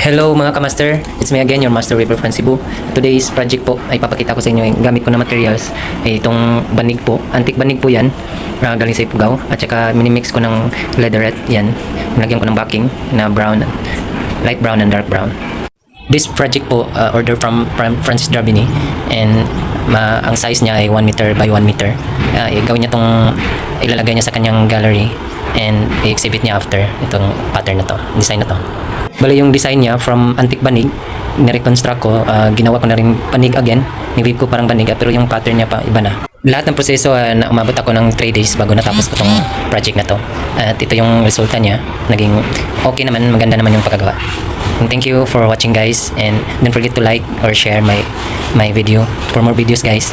Hello mga kamaster, it's me again, your Master Weaver from Cebu. Today's project po ay papakita ko sa inyo yung gamit ko na materials ay itong banig po, antique banig po yan, galing sa Ifugao, at saka minimix ko ng leatherette yan, nilagyan ko ng backing na brown, light brown and dark brown. This project po, order from Francis Darbini, and ang size niya ay 1 meter by 1 meter. Gawin niya tong, ilalagay niya sa kanyang gallery and i-exhibit niya after itong pattern na to, design na to. Bali yung design niya from antique banig, ni-reconstruct ko, ginawa ko na rin banig again, ni-weave ko parang banig, pero yung pattern niya pa iba na. Lahat ng proseso na umabot ako ng 3 days bago natapos ko tong project na to. At ito yung resulta niya, naging okay naman, maganda naman yung pagkagawa. And thank you for watching guys, and don't forget to like or share my video for more videos guys.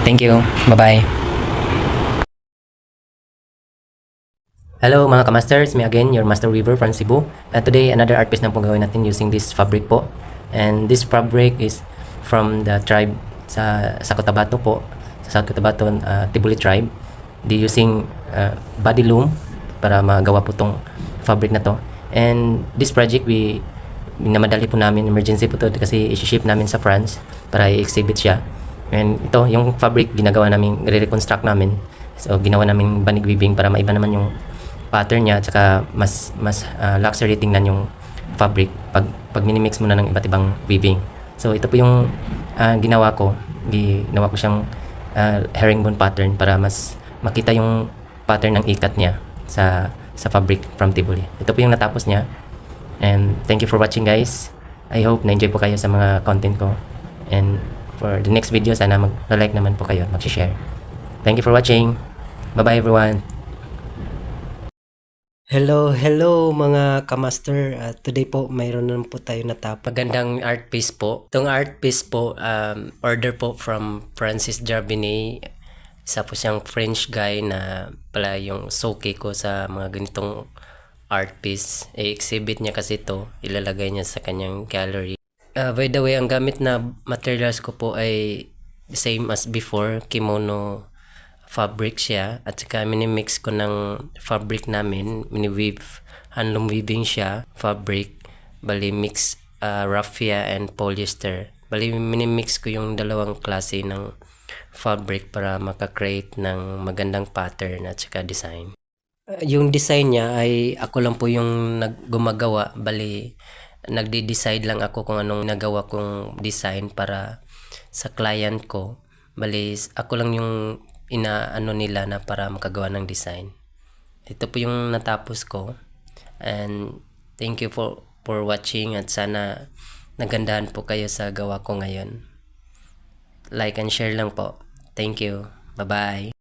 Thank you, bye bye. Hello mga kamasters, me again, your Master Weaver from Cebu. Today, another art piece na po gawin natin using this fabric po. And this fabric is from the tribe sa Cotabato po, sa South Cotabato, Tibuli tribe. They using body loom para magawa po tong fabric na to. And this project, minamadali po namin, emergency po to kasi i-ship namin sa France para i-exhibit siya. And ito, yung fabric, ginagawa namin, re-reconstruct namin. So, ginawa namin banig weaving para maiba naman yung pattern niya, at saka mas luxury tingnan yung fabric pag minimix mo na ng iba't ibang weaving. So ito po yung ginawa ko siyang herringbone pattern para mas makita yung pattern ng ikat niya sa fabric from Tibuli. Ito po yung natapos niya, and thank you for watching guys. I hope na-enjoy po kayo sa mga content ko, and for the next video sana mag-like naman po kayo, mag-share. Thank you for watching. Bye bye everyone. Hello mga kamaster. Today po mayroon naman po tayo natapos. Magandang art piece po. Itong art piece po, order po from Francis Darbini. Isa po siyang French guy na pala yung soke ko sa mga ganitong art piece. I-exhibit niya kasi ito, ilalagay niya sa kanyang gallery. By the way, ang gamit na materials ko po ay same as before, kimono fabric siya, at saka minimix ko ng fabric namin, mini-weave, handloom weaving siya, fabric, bali mix raffia and polyester. Bali minimix ko yung dalawang klase ng fabric para maka-create ng magandang pattern at saka design. Yung design niya ay ako lang po yung gumagawa, bali nagde-decide lang ako kung anong nagawa kong design para sa client ko. Bali ako lang yung inaano nila na para makagawa ng design. Ito po yung natapos ko, and thank you for watching, at sana nagandahan po kayo sa gawa ko ngayon. Like and share lang po. Thank you. Bye bye.